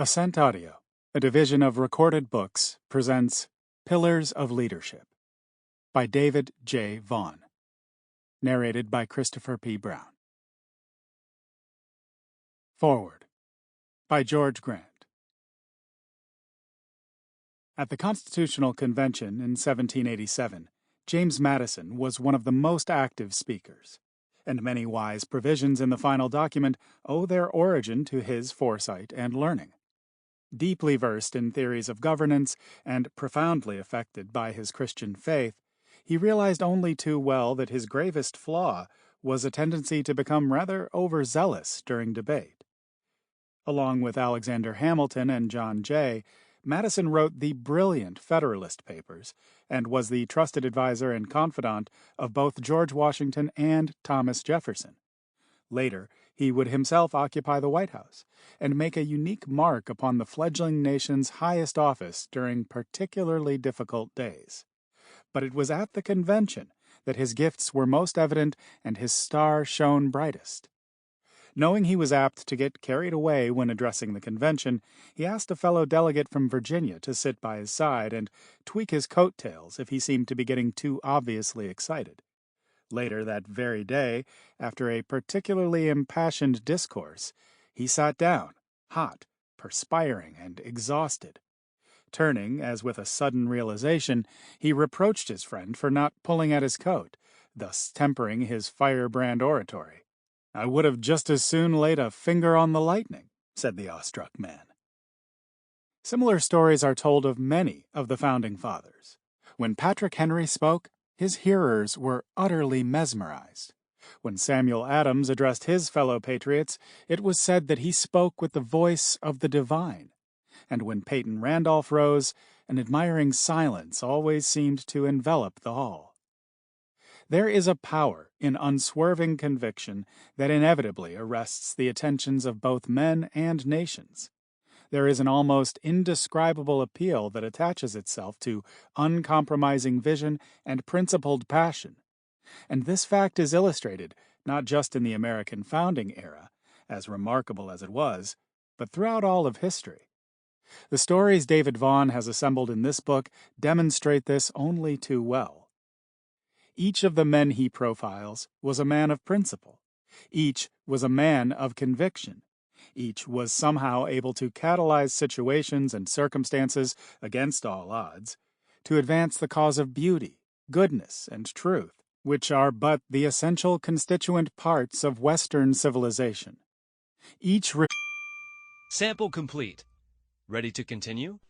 Ascent Audio, a division of Recorded Books, presents Pillars of Leadership by David J. Vaughan. Narrated by Christopher P. Brown. Foreword by George Grant. At the Constitutional Convention in 1787, James Madison was one of the most active speakers, and many wise provisions in the final document owe their origin to his foresight and learning. Deeply versed in theories of governance and profoundly affected by his Christian faith, he realized only too well that his gravest flaw was a tendency to become rather overzealous during debate. Along with Alexander Hamilton and John Jay, Madison wrote the brilliant Federalist Papers and was the trusted advisor and confidant of both George Washington and Thomas Jefferson. Later, he would himself occupy the White House and make a unique mark upon the fledgling nation's highest office during particularly difficult days. But it was at the convention that his gifts were most evident and his star shone brightest. Knowing he was apt to get carried away when addressing the convention, he asked a fellow delegate from Virginia to sit by his side and tweak his coattails if he seemed to be getting too obviously excited. Later that very day, after a particularly impassioned discourse, he sat down, hot, perspiring, and exhausted. Turning, as with a sudden realization, he reproached his friend for not pulling at his coat, thus tempering his firebrand oratory. "I would have just as soon laid a finger on the lightning," said the awestruck man. Similar stories are told of many of the Founding Fathers. When Patrick Henry spoke, his hearers were utterly mesmerized. When Samuel Adams addressed his fellow patriots, it was said that he spoke with the voice of the divine. And when Peyton Randolph rose, an admiring silence always seemed to envelop the hall. There is a power in unswerving conviction that inevitably arrests the attentions of both men and nations. There is an almost indescribable appeal that attaches itself to uncompromising vision and principled passion. And this fact is illustrated not just in the American founding era, as remarkable as it was, but throughout all of history. The stories David Vaughan has assembled in this book demonstrate this only too well. Each of the men he profiles was a man of principle. Each was a man of conviction. Each was somehow able to catalyze situations and circumstances against all odds to advance the cause of beauty, goodness, and truth, which are but the essential constituent parts of Western civilization. Sample complete. Ready to continue?